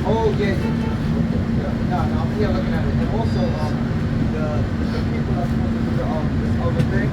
Oh yeah, no, I'm here looking at it, and also the people that's supposed to do this other thing.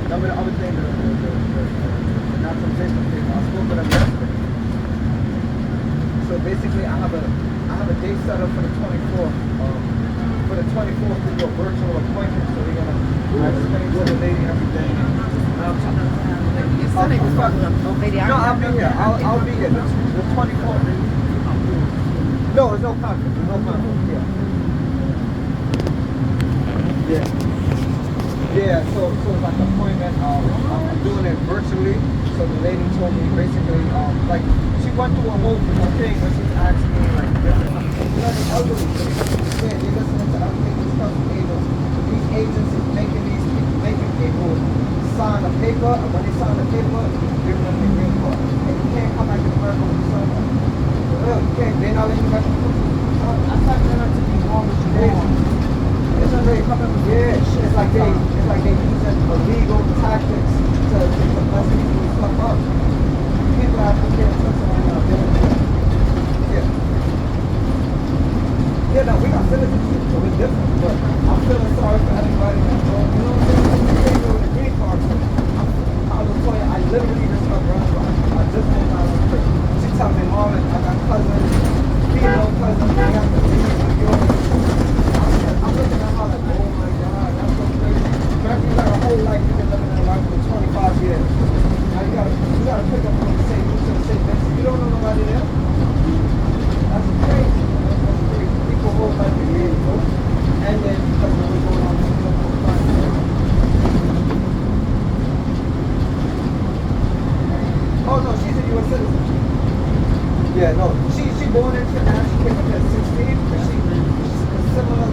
Remember the other thing, the naturalization thing. I spoke to them yesterday. So basically, I have a date set up for the 24th. For the 24th to do a virtual appointment. So they're gonna explain to the lady everything. No, I'll be here. I'll be here. The 24th. No, there's no conflict. There's no conflict. Yeah. Yeah. So it's like an appointment. I'm doing it virtually. So the lady told me basically, like she went through a whole thing where she's asking me like different. You know, the elderly. Yeah, you're listening to everything these custom agents. These agents is making people sign a paper, and when they sign the paper, giving them the green card. And you can't come back to America with something. You can't. They're not letting you back to the country. I thought they're not to be normal today. It's like they using illegal tactics to mess people's stuff up. People have to pay attention right now. Yeah. Yeah, no, we got citizenship, so we're different. But I'm feeling sorry for everybody that's going. You know what I'm saying? They with the green card. I was telling you, I literally just got restaurant. I just came out of the trip. She tells me, Mom, I got cousins, female cousins, they have to leave. I'm looking at her like, oh my God, that's so crazy. Remember, you got a whole life you've been living in life for 25 years. Now you gotta pick up from the same route to the same place. You don't know nobody there. That's crazy. That's crazy. People whole life in here, you know? And then because of what's going on, you don't find it. Oh no, she's a U.S. citizen. Yeah, no, she born in Trinidad. She came up here at 16, but she's similar.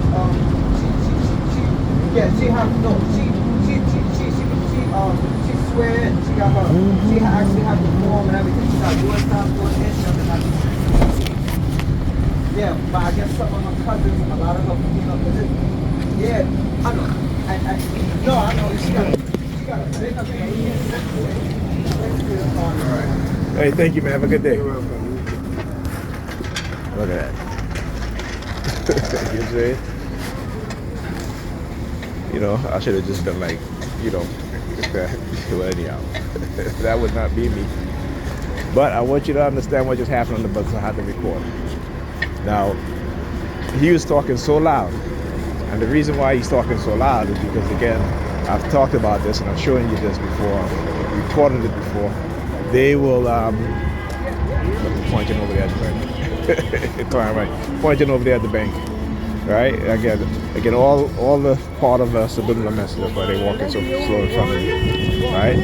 She swear she got her. She actually had the form and everything. She got U.S. passport and she doesn't have the. Yeah, but I guess some of her cousins, a lot of her, you know, cause yeah, I know. I know. She got a. Hey, thank you, man. Have a good day. You're welcome. Look at that. You know what I'm saying? You know, I should have just been like, you know, well, anyhow, that would not be me. But I want you to understand what just happened on the bus. So I had to record. Now, he was talking so loud. And the reason why he's talking so loud is because, again, I've talked about this and I've shown you this before, recorded it before. They will, pointing over there at the bank. Right, pointing over there at the bank. Right? Again, all the part of the subliminal message. That's why they're walking so slow in front of you. Right?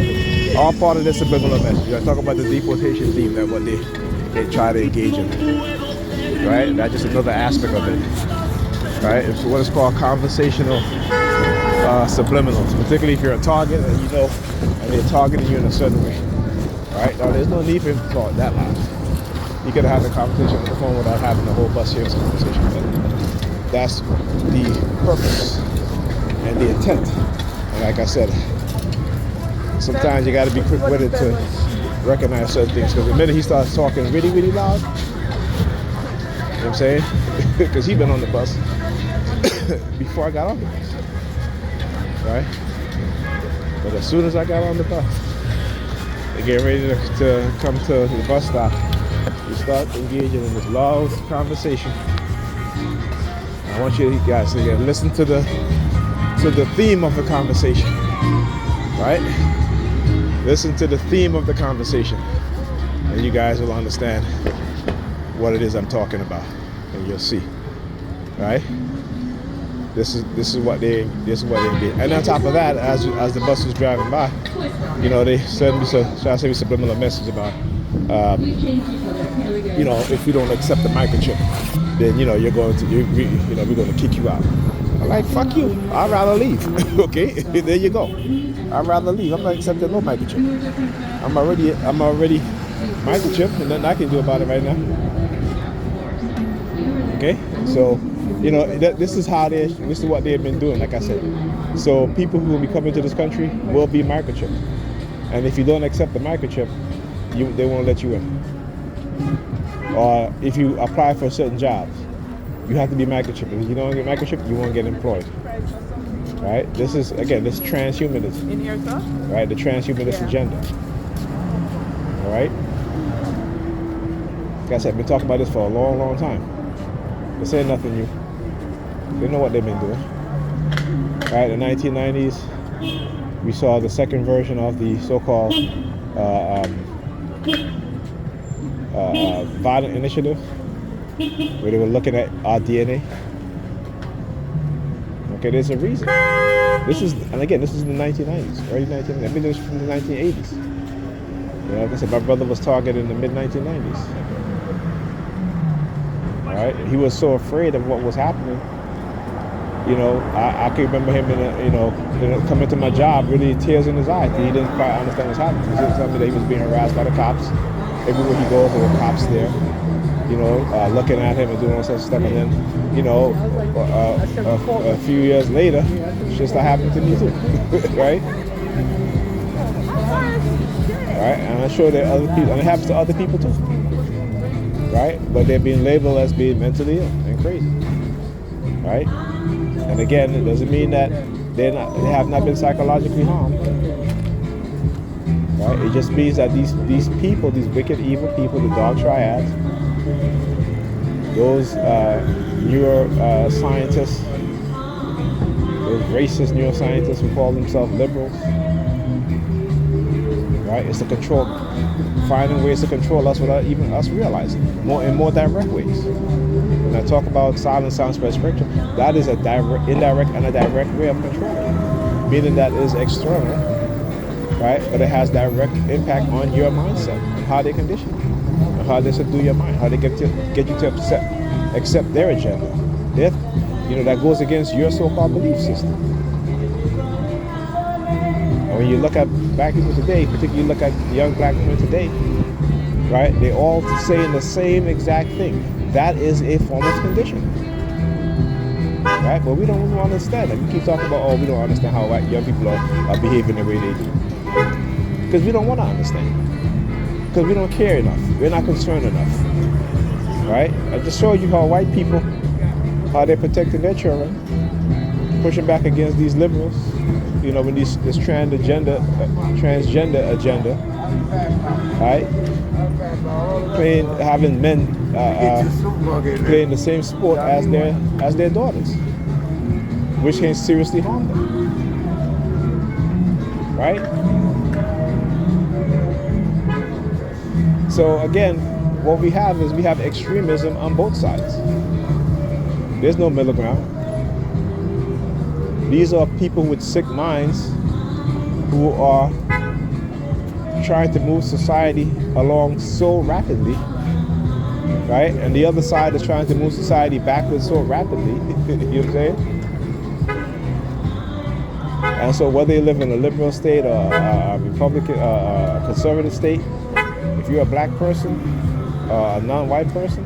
All part of the subliminal message. I talk about the deportation theme, that what they try to engage in. Right? That's just another aspect of it. Right? It's what is called conversational subliminals, particularly if you're a target and you know, and they're targeting you in a certain way. Right? Now, there's no need for him to talk that loud. You could have a conversation on the phone without having the whole bus here conversation. But that's the purpose and the intent. And like I said, sometimes you got to be quick with it to recognize certain things. Because the minute he starts talking really, really loud, you know what I'm saying? Because he's been on the bus before I got on the bus. Right? But as soon as I got on the bus, they get ready to come to the bus stop. You start engaging in this loud conversation. I want you guys to listen to the theme of the conversation. Right? Listen to the theme of the conversation, and you guys will understand what it is I'm talking about, and you'll see. Right? This is what they did. And on top of that, as the bus was driving by, you know, they send me a subliminal message about, you know, if you don't accept the microchip, then you know we're going to kick you out. I'm like, fuck you. I'd rather leave. Okay, there you go. I'd rather leave. I'm not accepting no microchip. I'm already microchip, and nothing I can do about it right now. Okay, so. You know, this is what they've been doing, like I said. So people who will be coming to this country will be microchipped. And if you don't accept the microchip, they won't let you in. Or if you apply for certain jobs, you have to be microchipped. If you don't get microchipped, you won't get employed. Right? This is transhumanism. In here, sir? Right? The transhumanist agenda. All right? Like I said, I've been talking about this for a long, long time. This ain't nothing new. They know what they've been doing. Right? In the 1990s, we saw the second version of the so-called violent initiative, where they were looking at our DNA. Okay, there's a reason. This is in the 1990s, early 1990s. I mean, this was from the 1980s. You know, like I said, my brother was targeted in the mid-1990s. All right, he was so afraid of what was happening. You know, I can remember him coming to my job, really tears in his eyes. He didn't quite understand what's happening. He was telling me that he was being harassed by the cops. Everywhere he goes, there were cops there. You know, looking at him and doing all sorts of stuff. And then, you know, a few years later, shit started happening to me too, right? Right, and I'm sure there are other people, and it happens to other people too, right? But they're being labeled as being mentally ill and crazy, right? And again, it doesn't mean that they have not been psychologically harmed, right? It just means that these people, these wicked, evil people, the dog triads, those neuroscientists, those racist neuroscientists who call themselves liberals, right? It's to control, finding ways to control us without even us realizing, in more direct ways. When I talk about silence, sound, spread, spectrum, that is a direct, indirect, and a direct way of controlling, meaning that it is external, right? But it has direct impact on your mindset and how they condition you, and how they subdue your mind, how they get you to accept their agenda. That goes against your so-called belief system. And when you look at black people today, particularly look at young black women today, right? They all saying the same exact thing. That is a form of conditioning, right? But we don't really understand that. We keep talking about, we don't understand how young people are behaving the way they do. Because we don't want to understand. Because we don't care enough. We're not concerned enough, right? I just showed you how white people, how they're protecting their children, pushing back against these liberals, you know, when this transgender agenda, right? Having men playing the same sport as their daughters, which can seriously harm them, right? So again, what we have extremism on both sides. There's no middle ground. These are people with sick minds who are trying to move society along so rapidly, right? And the other side is trying to move society backwards so rapidly. You know what I'm saying? And so whether you live in a liberal state or a Republican, a conservative state, if you're a black person or a non-white person,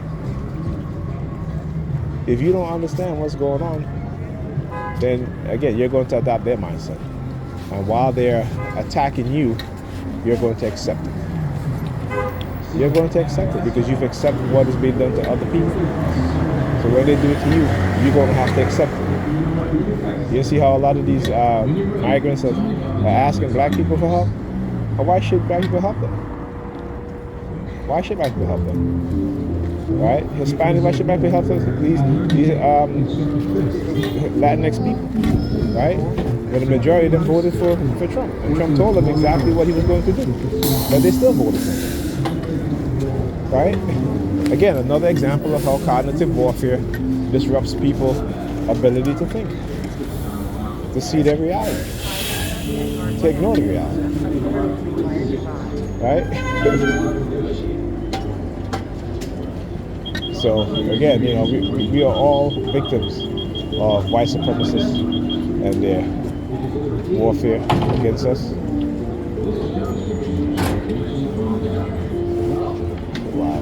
if you don't understand what's going on, then again, you're going to adopt their mindset. And while they're attacking you, you're going to accept it. You're going to accept it because you've accepted what is being done to other people. So when they do it to you, you're going to have to accept it. You see how a lot of these migrants are asking black people for help? Or why should black people help them? Why should black people help them? Right? Hispanics, why should black people help them? These Latinx people, right? But the majority of them voted for Trump. And Trump told them exactly what he was going to do. But they still voted for him. Right? Again, another example of how cognitive warfare disrupts people's ability to think, to see their reality, to ignore the reality. Right? So again, you know, we are all victims of white supremacists and their warfare against us. Wow.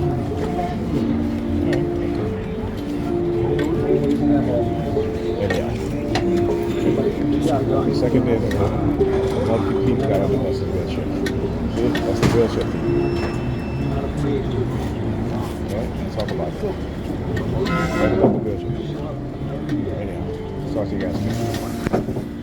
There they are. Second day of the month. Multiple people got on the bus in wheelchair. That's the wheelchair people. Right? talk about it. Anyhow, talk to you guys.